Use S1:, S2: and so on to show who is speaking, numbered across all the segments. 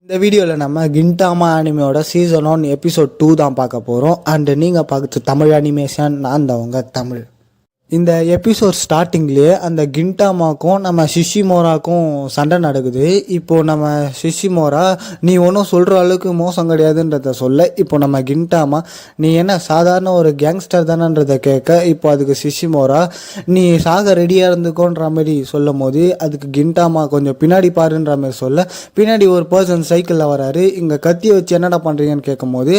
S1: இந்த வீடியோவில் நம்ம கின்டாமா அனிமையோட சீசன் 1 எபிசோட் 2 தான் பார்க்க போகிறோம். அண்டு நீங்கள் பார்க்குறது தமிழ் அனிமேஷன். நான் தவங்க தமிழ். இந்த எபிசோட் ஸ்டார்டிங்லேயே அந்த கின்டாமாக்கும் நம்ம சிஷிமோராக்கும் சண்டை நடக்குது. இப்போது நம்ம சிஷிமோரா நீ ஒன்றும் சொல்கிற அளவுக்கு மோசம் கிடையாதுன்றத சொல்ல, இப்போ நம்ம கின்டாமா நீ என்ன சாதாரண ஒரு கேங்ஸ்டர் தானன்றதை கேட்க, இப்போ அதுக்கு சிஷிமோரா நீ சாக ரெடியாக இருந்துக்கோன்ற மாதிரி சொல்லும் போது அதுக்கு கின்டாமா கொஞ்சம் பின்னாடி பாருன்ற மாதிரி சொல்ல, பின்னாடி ஒரு பர்சன் சைக்கிளில் வராரு. இங்கே கத்தியை வச்சு என்னடா பண்ணுறீங்கன்னு கேட்கும் போது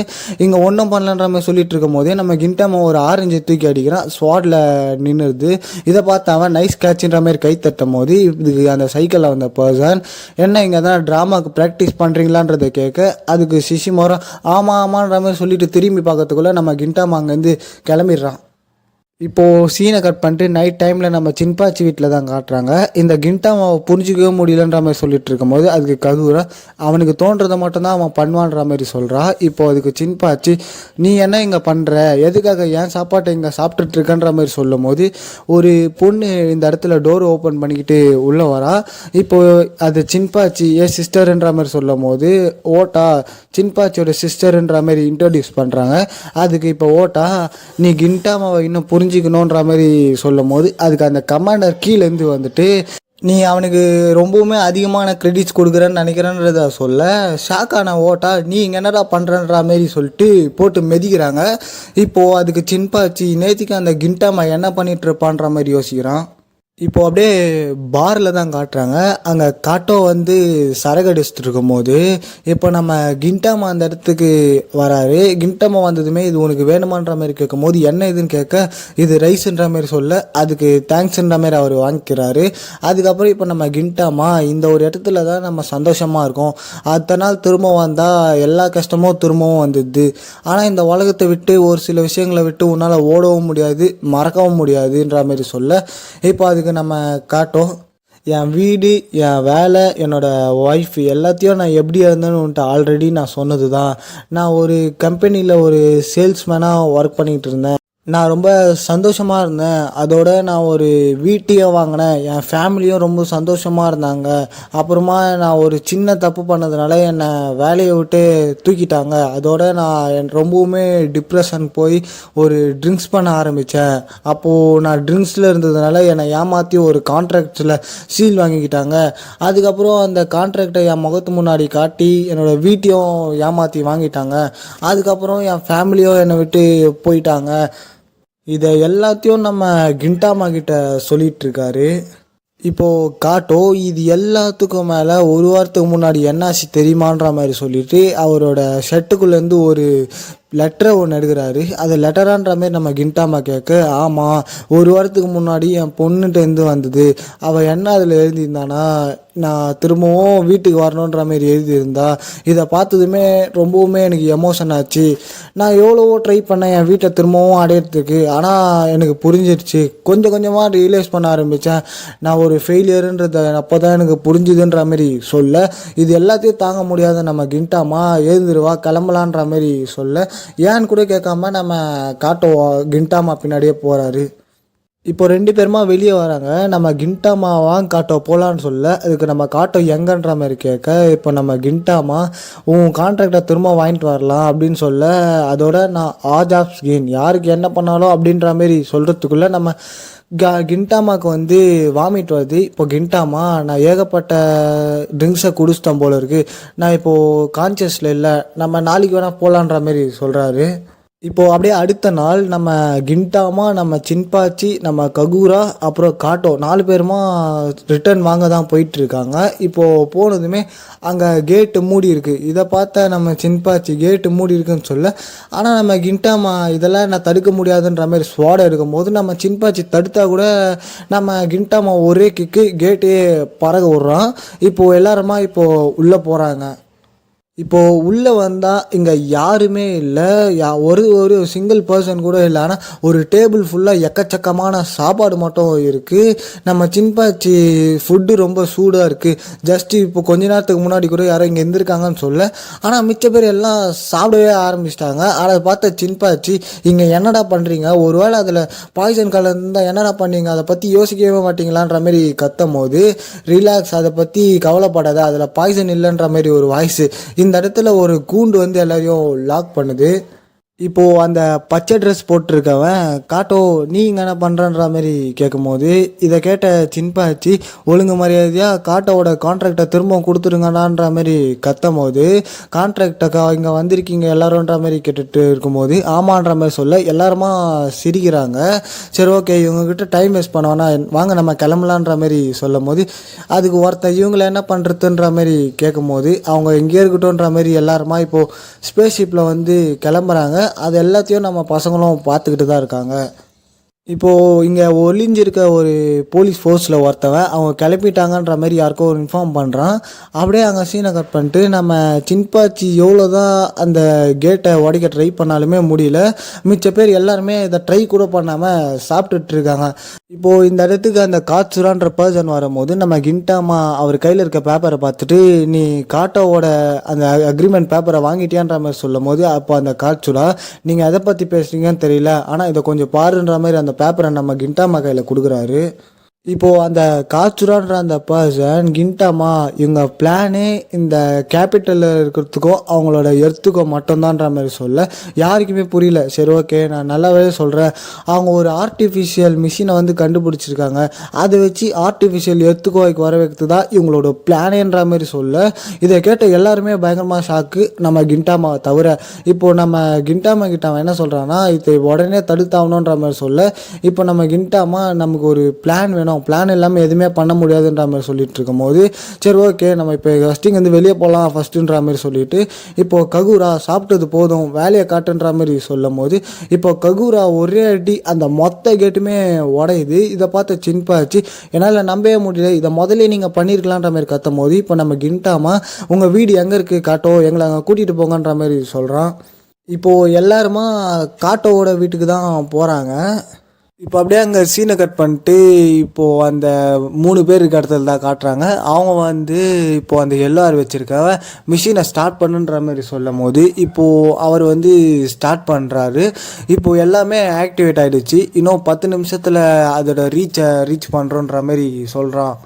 S1: இங்கே ஒன்றும் பண்ணலன்ற மாதிரி சொல்லிட்டு இருக்கும் போதே நம்ம கின்டாமா ஒரு ஆரஞ்சு தூக்கி அடிக்கிறான். ஸ்வாட்ல நின்றுது. இதை பார்த்து அவன் நைஸ் கேட்சுன்ற மாதிரி கை தட்டும் போது இதுக்கு அந்த சைக்கிளில் வந்த பர்சன் என்ன இங்கே தான் ட்ராமாவுக்கு ப்ராக்டிஸ் பண்ணுறீங்களான்றதை கேட்க, அதுக்கு சிஷிமோரா ஆமாம் ஆமான்ற மாதிரி சொல்லிட்டு திரும்பி பார்க்கறதுக்குள்ளே நம்ம கின்டாமா அங்கேருந்து கிளம்பிடுறான். இப்போது சீனை கட் பண்ணிட்டு நைட் டைமில் நம்ம சின்பாச்சி வீட்டில் தான் காட்டுறாங்க. இந்த கின்டாமாவை புரிஞ்சிக்கவே முடியலன்ற மாதிரி சொல்லிட்டு இருக்கும்போது அதுக்கு ககுரா அவனுக்கு தோன்றதை மட்டும்தான் அவன் பண்ணுவான்ற மாதிரி சொல்கிறா. இப்போது அதுக்கு சின்பாச்சி நீ என்ன இங்கே பண்ணுற, எதுக்காக ஏன் சாப்பாட்டை இங்கே சாப்பிட்டுட்டு இருக்கன்ற மாதிரி சொல்லும் போது ஒரு பொண்ணு இந்த இடத்துல டோர் ஓப்பன் பண்ணிக்கிட்டு உள்ளே வரா. இப்போது அது சின்பாச்சி ஏன் சிஸ்டர்ன்ற மாதிரி சொல்லும் போது ஓட்டா சின்பாச்சியோட சிஸ்டர்ன்ற மாதிரி இன்ட்ரோடியூஸ் பண்ணுறாங்க. அதுக்கு இப்போ ஓட்டா நீ கின்டாமாவை இன்னும் புரிஞ்சிக்கணுன்ற மாதிரி சொல்லும் போது அதுக்கு அந்த கமாண்டர் கீழேருந்து வந்துட்டு நீ அவனுக்கு ரொம்பவுமே அதிகமான கிரெடிட்ஸ் கொடுக்குறேன்னு நினைக்கிறேன்றத சொல்ல, ஷாக்கான ஓட்டா நீ இங்கே என்னடா பண்ணுறன்ற மாரி சொல்லிட்டு போட்டு மெதிக்கிறாங்க. இப்போது அதுக்கு சின்பாச்சி நேற்றுக்கு அந்த கின்டாமா என்ன பண்ணிட்டு இருப்பான்ற மாதிரி யோசிக்கிறான். இப்போது அப்படியே பாரில் தான் காட்டுறாங்க. அங்கே காட்டோ வந்து சரகு அடிச்சுட்டு இருக்கும் போது இப்போ நம்ம கின்டாமா அந்த இடத்துக்கு வராரு. கின்டாமா வந்ததுமே இது உனக்கு வேணுமான்ற மாதிரி கேட்கும் போது என்ன இதுன்னு கேட்க, இது ரைஸ்ன்ற மாதிரி சொல்ல அதுக்கு தேங்க்ஸ்ன்ற மாதிரி அவர் வாங்கிக்கிறாரு. அதுக்கப்புறம் இப்போ நம்ம கின்டாமா இந்த ஒரு இடத்துல தான் நம்ம சந்தோஷமாக இருக்கோம், அடுத்த நாள் திரும்ப வந்தால் எல்லா கஷ்டமும் திரும்பவும் வந்துடுது, ஆனால் இந்த உலகத்தை விட்டு ஒரு சில விஷயங்களை விட்டு உன்னால் ஓடவும் முடியாது மறக்கவும் முடியாதுன்ற மாதிரி சொல்ல, இப்போ அது நம்ம காட்டோம் என் வீடு என் வேலை என்னோடய ஒய்ஃப் எல்லாத்தையும் நான் எப்படி இருந்தேன்னு ஆல்ரெடி நான் சொன்னது தான். நான் ஒரு கம்பெனியில் ஒரு சேல்ஸ்மேனாக ஒர்க் பண்ணிகிட்டு இருந்தேன். நான் ரொம்ப சந்தோஷமாக இருந்தேன். அதோட நான் ஒரு வீட்டையும் வாங்கினேன். என் ஃபேமிலியும் ரொம்ப சந்தோஷமாக இருந்தாங்க. அப்புறமா நான் ஒரு சின்ன தப்பு பண்ணதுனால என்னை வேலையை விட்டு தூக்கிட்டாங்க. அதோட நான் ரொம்பவுமே டிப்ரெஷன் போய் ஒரு ட்ரிங்க்ஸ் பண்ண ஆரம்பித்தேன். அப்போது நான் ட்ரிங்க்ஸில் இருந்ததுனால என்னை ஏமாற்றி ஒரு கான்ட்ராக்டில் சீல் வாங்கிக்கிட்டாங்க. அதுக்கப்புறம் அந்த கான்ட்ராக்டை என் முகத்து முன்னாடி காட்டி என்னோடய வீட்டையும் ஏமாற்றி வாங்கிட்டாங்க. அதுக்கப்புறம் என் ஃபேமிலியும் என்னை விட்டு போயிட்டாங்க. இதை எல்லாத்தையும் நம்ம கின்டாமா கிட்ட சொல்லிட்டு இருக்காரு. இப்போது காட்டோ இது எல்லாத்துக்கும் மேலே ஒரு வாரத்துக்கு முன்னாடி என்னாச்சு தெரியுமான்ற மாதிரி சொல்லிட்டு அவரோட ஷர்ட்டுக்குள்ளேருந்து ஒரு லெட்டரை ஒன்று எடுக்கிறாரு. அது லெட்டரான்ற மாதிரி நம்ம கின்டாமா கேட்க, ஆமாம் ஒரு வாரத்துக்கு முன்னாடி என் பொண்ணுகிட்டேருந்து வந்தது. அவள் என்ன அதில் எழுதியிருந்தானா நான் திரும்பவும் வீட்டுக்கு வரணுன்ற மாதிரி எழுதியிருந்தா. இதை பார்த்ததுமே ரொம்பவுமே எனக்கு எமோஷன் ஆச்சு. நான் எவ்வளவோ ட்ரை பண்ணேன் என் வீட்டை திரும்பவும் அடையிறதுக்கு, ஆனால் எனக்கு புரிஞ்சிடுச்சு. கொஞ்சம் கொஞ்சமாக ரியலைஸ் பண்ண ஆரம்பித்தேன் நான் ஒரு ஃபெயிலியருன்றத அப்போ தான் எனக்கு புரிஞ்சுதுன்ற மாதிரி சொல்ல, இது எல்லாத்தையும் தாங்க முடியாத நம்ம கின்டாமா எழுந்துருவா கிளம்பலான்ற மாதிரி சொல்ல, ஏன்னு கூட கேட்காம நம்ம காட்டோ கின்டாமா பின்னாடியே போகிறாரு. இப்போ ரெண்டு பேருமா வெளியே வராங்க. நம்ம கின்டாமாவா காட்டோ போகலான்னு சொல்ல, அதுக்கு நம்ம காட்டோ எங்கன்ற மாதிரி கேட்க, இப்போ நம்ம கின்டாமா உன் கான்ட்ராக்டை திரும்ப வாங்கிட்டு வரலாம் அப்படின்னு சொல்ல, அதோட நான் ஆஜாப்ஸ் கெயின் யாருக்கு என்ன பண்ணாலும் அப்படின்ற மாதிரி சொல்கிறதுக்குள்ளே நம்ம கின்டாமாவுக்கு வந்து வாமிட் வருது. இப்போ கின்டாமா நான் ஏகப்பட்ட ட்ரிங்க்ஸை குடிச்சிட்டேன் போல இருக்குது, நான் இப்போது கான்சியஸில் இல்லை, நம்ம நாளைக்கு வேணால் போகலான்ற மாதிரி சொல்கிறாரு. இப்போது அப்படியே அடுத்த நாள் நம்ம கின்டாமா நம்ம சின்பாச்சி நம்ம ககுரா அப்புறம் காட்டோ 4 பேருமா ரிட்டர்ன் வாங்க தான் போயிட்டுருக்காங்க. இப்போது போனதுமே அங்கே கேட்டு மூடி இருக்குது. இதை பார்த்த நம்ம சின்பாச்சி கேட்டு மூடி இருக்குன்னு சொல்ல, ஆனால் நம்ம கின்டாமா இதெல்லாம் நான் தடுக்க முடியாதுன்ற மாதிரி ஸ்வாடை எடுக்கும்போது நம்ம சின்பாச்சி தடுத்தா கூட நம்ம கின்டாமா ஒரே கிக்கு கேட்டே பறக விட்றான். இப்போது எல்லாருமா இப்போது உள்ளே போகிறாங்க. இப்போது உள்ளே வந்தால் இங்கே யாருமே இல்லை, ஒரு ஒரு சிங்கிள் பர்சன் கூட இல்லை. ஆனால் ஒரு டேபிள் ஃபுல்லாக எக்கச்சக்கமான சாப்பாடு மட்டும் இருக்குது. நம்ம சின்பாச்சி ஃபுட்டு ரொம்ப சூடாக இருக்குது. ஜஸ்ட்டு இப்போ கொஞ்ச நேரத்துக்கு முன்னாடி கூட யாரோ இங்கே இருந்திருக்காங்கன்னு சொல்ல, ஆனால் மிச்ச பேர் எல்லாம் சாப்பிடவே ஆரம்பிச்சிட்டாங்க. அதை பார்த்த சின்பாச்சி, இங்கே என்னடா பண்ணுறீங்க, ஒருவேளை அதில் பாய்சன் கலந்தால் என்னடா பண்ணீங்க, அதை பற்றி யோசிக்கவே மாட்டீங்களான்ற மாதிரி கத்தும் போது, ரிலாக்ஸ், அதை பற்றி கவலைப்படாத, அதில் பாய்சன் இல்லைன்ற மாதிரி ஒரு வாய்ஸு. இந்த இடத்துல ஒரு கூண்டு வந்து எல்லாரையும் லாக் பண்ணுது. இப்போது அந்த பச்சை ட்ரெஸ் போட்டிருக்கவன், காட்டோ நீ இங்கே என்ன பண்ணுறன்ற மாதிரி கேட்கும்போது, இதை கேட்ட சின்பாச்சி ஒழுங்கு மரியாதையாக காட்டோட கான்ட்ராக்டை திரும்பவும் கொடுத்துருங்கடான்ற மாதிரி கத்தும் போது, கான்ட்ராக்டக்கா இங்கே வந்திருக்கீங்க எல்லாரும்ன்ற மாதிரி கேட்டுட்டு இருக்கும்போது ஆமான்ற மாதிரி சொல்ல எல்லாருமா சிரிக்கிறாங்க. சரி ஓகே, இவங்ககிட்ட டைம் வேஸ்ட் பண்ண வேணாம், வாங்க நம்ம கிளம்பலான்ற மாதிரி சொல்லும் போது, அதுக்கு ஒருத்தன் இவங்களை என்ன பண்ணுறதுன்ற மாதிரி கேட்கும்போது, அவங்க எங்கேயே இருக்கட்டும்ன்ற மாதிரி எல்லாருமா இப்போது ஸ்பேஸ்ஷிப்பில் வந்து கிளம்புறாங்க. அது எல்லாத்தையும் நம்ம பசங்களும் பார்த்துக்கிட்டு தான் இருக்காங்க. இப்போது இங்கே ஒளிஞ்சிருக்க ஒரு போலீஸ் ஃபோர்ஸில் ஒருத்தவன் அவங்க கிளப்பிட்டாங்கன்ற மாதிரி யாருக்கோ ஒரு இன்ஃபார்ம் பண்ணுறான். அப்படியே அங்கே சீனை கட் பண்ணிட்டு நம்ம சின்பாச்சி எவ்வளோ தான் அந்த கேட்டை உடைக்க ட்ரை பண்ணாலுமே முடியல. மிச்ச பேர் எல்லாருமே இதை ட்ரை கூட பண்ணாமல் சாப்பிட்டுட்டு இருக்காங்க. இப்போது இந்த இடத்துக்கு அந்த காட்சுரான்ற பர்சன் வரும்போது நம்ம கிண்டாமா அவர் கையில் இருக்க பேப்பரை பார்த்துட்டு, நீ காட்டோவோட அந்த அக்ரிமெண்ட் பேப்பரை வாங்கிட்டியான்ற மாதிரி சொல்லும் போது, அப்போ அந்த காட்சுரா, நீங்கள் எதை பற்றி பேசுகிறீங்கன்னு தெரியல, ஆனால் இதை கொஞ்சம் பாருன்ற மாதிரி அந்த பேப்பரை நம்ம கிண்டாமா கையில் கொடுக்குறாரு. இப்போது அந்த காச்சுரான்ற அந்த பர்சன் கிண்டாமா இவங்க பிளானே இந்த கேபிட்டலில் இருக்கிறதுக்கும் அவங்களோட எர்த்துக்கும் மட்டும்தான்ற மாதிரி சொல்ல யாருக்குமே புரியல. சரி ஓகே, நான் நல்லாவே சொல்கிறேன். அவங்க ஒரு ஆர்டிஃபிஷியல் மிஷினை வந்து கண்டுபிடிச்சிருக்காங்க, அதை வச்சு ஆர்டிஃபிஷியல் எர்த்துக்கோய்க்கு வர வைக்கிறது தான் இவங்களோட பிளானேன்ற மாதிரி சொல்ல, இதை கேட்ட எல்லாருமே பயங்கரமாக ஷாக்கு, நம்ம கிண்டாமாவை தவிர. இப்போது நம்ம கிண்டாமா கிட்ட அவன் என்ன சொல்கிறான்னா, இதை உடனே தடுத்தாகணுன்ற மாதிரி சொல்ல, இப்போ நம்ம கிண்டாமா நமக்கு ஒரு பிளான் வேணும், பிளான் இல்லாமல் எதுவுமே பண்ண முடியாதுன்ற மாதிரி சொல்லிட்டு இருக்கும் போது, சரி ஓகே நம்ம இப்போ ஃபஸ்ட்டிங் வந்து வெளியே போகலாம் ஃபஸ்ட்டுன்ற மாதிரி சொல்லிட்டு, இப்போது ககூரா சாப்பிட்டது போதும் வேலையை காட்டுன்ற மாதிரி சொல்லும் போது, இப்போ ககூரா ஒரே அடி அந்த மொத்த கேட்டுமே உடையுது. இதை பார்த்த சின்பாச்சி, என்னால் நம்பவே முடியல, இதை முதல்ல நீங்கள் பண்ணியிருக்கலான்ற மாதிரி கத்தும் போது, இப்போ நம்ம கிண்டாமா உங்கள் வீடு எங்கே இருக்குது காட்டோ, எங்களை அங்கே கூட்டிகிட்டு போங்கன்ற மாதிரி சொல்கிறான். இப்போது எல்லாருமா காட்டோவோட வீட்டுக்கு தான் போகிறாங்க. இப்போ அப்படியே அங்கே சீனை கட் பண்ணிட்டு இப்போது அந்த 3 பேர் இருக்க இடத்துல தான் காட்டுறாங்க. அவங்க வந்து இப்போது அந்த எல்ஆர் வச்சுருக்க மிஷினை ஸ்டார்ட் பண்ணுன்ற மாதிரி சொல்லும் போது, இப்போது அவர் வந்து ஸ்டார்ட் பண்ணுறாரு. இப்போது எல்லாமே ஆக்டிவேட் ஆகிடுச்சு, இன்னும் 10 நிமிஷத்தில் அதோட ரீச் பண்ணுறோன்ற மாதிரி சொல்கிறான்.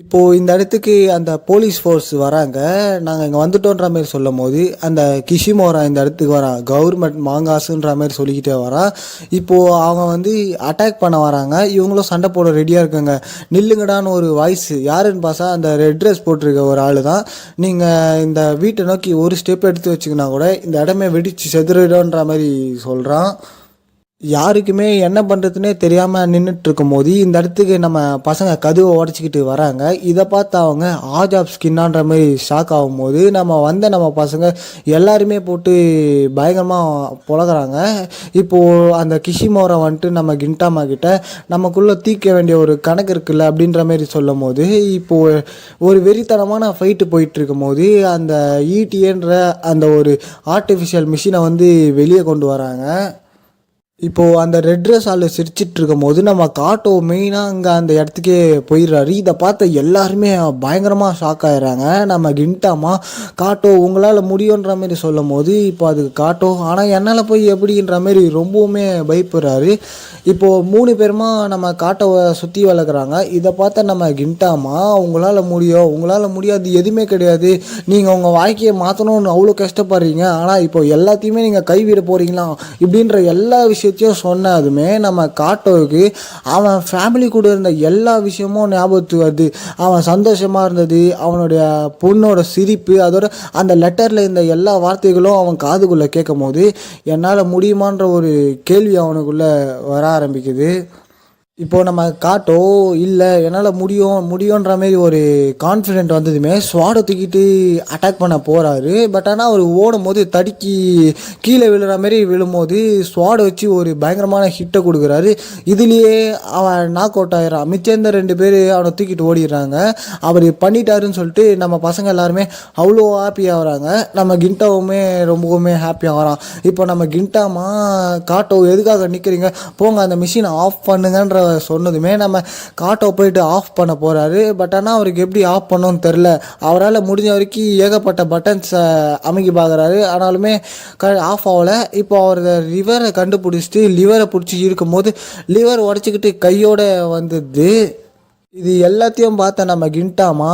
S1: இப்போது இந்த இடத்துக்கு அந்த போலீஸ் ஃபோர்ஸ் வராங்க. நாங்கள் இங்கே வந்துட்டோன்ற மாதிரி சொல்லும் போது அந்த கிஷிமோரா இந்த இடத்துக்கு வரான், கவர்மெண்ட் மாங்காசுன்ற மாதிரி சொல்லிக்கிட்டே வரான். இப்போது அவங்க வந்து அட்டாக் பண்ண வராங்க, இவங்களும் சண்டை போட ரெடியாக இருக்காங்க. நில்லுங்கடான்னு ஒரு வாய்ஸ், யாருன்னு பார்த்தா அந்த ரெட் ட்ரெஸ் போட்டிருக்க ஒரு ஆள் தான். நீங்கள் இந்த வீட்டை நோக்கி ஒரு ஸ்டெப் எடுத்து வச்சிங்கன்னா கூட இந்த இடமே வெடித்து செதுறிடும்ன்ற மாதிரி சொல்கிறான். யாருக்குமே என்ன பண்ணுறதுனே தெரியாமல் நின்றுட்டு இருக்கும் போது இந்த இடத்துக்கு நம்ம பசங்க கதவை உடச்சிக்கிட்டு வராங்க. இதை பார்த்து அவங்க ஆஜாப் ஸ்கின்னான்ற மாதிரி ஷாக் ஆகும் போது நம்ம பசங்க எல்லாருமே போட்டு பயங்கரமாக புழகிறாங்க. இப்போது அந்த கிஷிமோரை வந்துட்டு நம்ம கிண்டாமா கிட்ட நமக்குள்ளே தீர்க்க வேண்டிய ஒரு கணக்கு இருக்குல்ல அப்படின்ற மாதிரி சொல்லும் போது, இப்போது ஒரு வெறித்தனமான ஃபைட்டு போயிட்டு இருக்கும் போது அந்த ஈடிஏன்ற அந்த ஒரு ஆர்டிஃபிஷியல் மிஷினை வந்து வெளியே கொண்டு வராங்க. இப்போது அந்த ரெட் ட்ரெஸ் ஆள் சிரிச்சிட்டு இருக்கும் போது நம்ம காட்டோ மெயினாக அங்கே அந்த இடத்துக்கே போயிடுறாரு. இதை பார்த்த எல்லாருமே பயங்கரமாக ஷாக் ஆகிடுறாங்க. நம்ம கிண்டாமா காட்டோ உங்களால் முடியுன்ற மாதிரி சொல்லும் போது, இப்போ அதுக்கு காட்டோ ஆனால் என்னால் போய் எப்படின்ற மாதிரி ரொம்பவுமே பயப்படுறாரு. இப்போது 3 பேருமா நம்ம காட்டோவை சுற்றி வளர்க்குறாங்க. இதை பார்த்த நம்ம கிண்டாமா, உங்களால் முடியும், உங்களால் முடியாது எதுவுமே கிடையாது, நீங்கள் உங்கள் வாழ்க்கையை மாற்றணும்னு அவ்வளோ கஷ்டப்படுறீங்க, ஆனால் இப்போ எல்லாத்தையுமே நீங்கள் கைவிட போகிறீங்களா இப்படின்ற எல்லா விஷயத்தையும் சொன்னதுமே நம்ம காட்டோவுக்கு அவன் ஃபேமிலி கூட இருந்த எல்லா விஷயமும் ஞாபகத்துக்கு வருது. அவன் சந்தோஷமாக இருந்தது, அவனுடைய பொண்ணோட சிரிப்பு, அதோட அந்த லெட்டரில் இருந்த எல்லா வார்த்தைகளும் அவன் காதுக்குள்ளே கேட்கும் போது என்னால் முடியுமான்ற ஒரு கேள்வி அவனுக்குள்ளே வர ஆரம்பிக்குது. இப்போது நம்ம காட்டோ இல்லை என்னால் முடியுன்ற மாரி ஒரு கான்ஃபிடென்ட் வந்ததுமே ஸ்வாடை தூக்கிட்டு அட்டாக் பண்ண போகிறாரு. பட் ஆனால் அவர் ஓடும் போது தடுக்கி கீழே விழுற மாரி விழும்போது ஸ்வாடை வச்சு ஒரு பயங்கரமான ஹிட்டை கொடுக்குறாரு. இதுலேயே அவன் நாக் அவுட் ஆகிடறான். மிச்சம் 2 பேர் அவனை தூக்கிட்டு ஓடிடுறாங்க. அவர் பண்ணிட்டாருன்னு சொல்லிட்டு நம்ம பசங்க எல்லாருமே அவ்வளோ ஹாப்பியாக வராங்க. நம்ம கிண்டாவுமே ரொம்பவுமே ஹாப்பியாக வரான். இப்போ நம்ம கிண்டாமா காட்டோ எதுக்காக நிற்கிறீங்க, போங்க அந்த மிஷினை ஆஃப் பண்ணுங்கன்ற சொன்னதுமே நம்ம காட்டோ போயிட்டு ஆஃப் பண்ண போகிறாரு. பட் ஆனால் அவருக்கு எப்படி ஆஃப் பண்ணணும்னு தெரில. அவரால் முடிஞ்ச வரைக்கும் ஏகப்பட்ட பட்டன்ஸை அமைக்கி பார்க்குறாரு. ஆனாலுமே ஆஃப் ஆகலை. இப்போ அவர் லிவரை கண்டுபிடிச்சிட்டு லிவரை பிடிச்சி இருக்கும்போது லிவர் உடச்சிக்கிட்டு கையோடு வந்தது. இது எல்லாத்தையும் பார்த்த நம்ம கிண்டாமா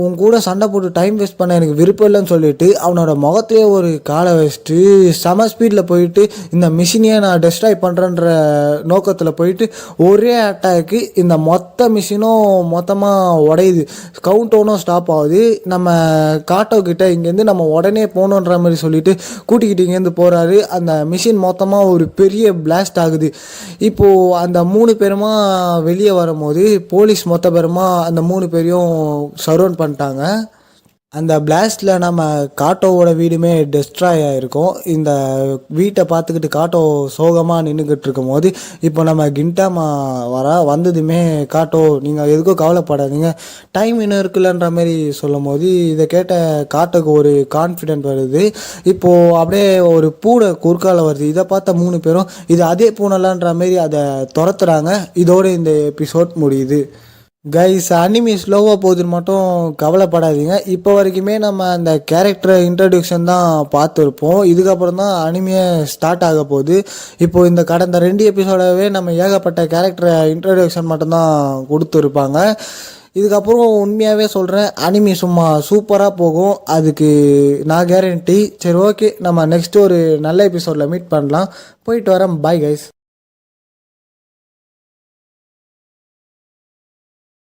S1: உன் கூட சண்டை போட்டு டைம் வேஸ்ட் பண்ண எனக்கு விருப்பம் இல்லைன்னு சொல்லிட்டு அவனோட முகத்தையே ஒரு காலை வச்சுட்டு செம ஸ்பீடில் போயிட்டு இந்த மிஷினையே நான் டெஸ்ட்ராய் பண்ணுறேன்ற நோக்கத்தில் போயிட்டு ஒரே அட்டாக்கு இந்த மொத்த மிஷினும் மொத்தமாக உடையுது. கவுண்ட் டவுனும் ஸ்டாப் ஆகுது. நம்ம காட்டோ கிட்ட இங்கேருந்து நம்ம உடனே போகணுன்ற மாதிரி சொல்லிட்டு கூட்டிக்கிட்டு இங்கேருந்து போகிறாரு. அந்த மிஷின் மொத்தமாக ஒரு பெரிய பிளாஸ்ட் ஆகுது. இப்போது அந்த 3 பேருமா வெளியே வரும்போது போலீஸ் பேருமா அந்த 3 பேரையும் சரவுண்ட் பண்ணிட்டாங்க. அந்த பிளாஸ்டில் நம்ம காட்டோவோட வீடுமே டெஸ்ட்ராய் ஆகிருக்கும். இந்த வீட்டை பார்த்துக்கிட்டு காட்டோ சோகமாக நின்றுக்கிட்டு இருக்கும் போது இப்போ நம்ம கிண்டாமா வந்ததுமே காட்டோ நீங்கள் எதுக்கும் கவலைப்படாதீங்க, டைம் இன்னும் இருக்குல்லன்ற மாதிரி சொல்லும் போது இதை கேட்ட காட்டோக்கு ஒரு கான்ஃபிடென்ட் வருது. இப்போது அப்படியே ஒரு பூனை குறுக்கால வருது. இதை பார்த்த 3 பேரும் இது அதே பூனைலான்ற மாரி அதை துரத்துறாங்க. இதோடு இந்த எபிசோட் முடியுது. கைஸ், அனிமி ஸ்லோவாக போகுதுன்னு மட்டும் கவலைப்படாதீங்க. இப்போ வரைக்குமே நம்ம அந்த கேரக்டர் இன்ட்ரடியூக்ஷன் தான் பார்த்துருப்போம். இதுக்கப்புறம் தான் அனிமியே ஸ்டார்ட் ஆக போகுது. இப்போது இந்த கடந்த 2 எபிசோடவே நம்ம ஏகப்பட்ட கேரக்டர் இன்ட்ரடியூக்ஷன் மட்டும்தான் கொடுத்துருப்பாங்க. இதுக்கப்புறம் உண்மையாகவே சொல்கிறேன், அனிமி சும்மா சூப்பராக போகும், அதுக்கு நான் கேரண்டி. சரி, ஓகே, நம்ம நெக்ஸ்ட் ஒரு நல்ல எபிசோடில் மீட் பண்ணலாம். போயிட்டு வரேன். Bye guys.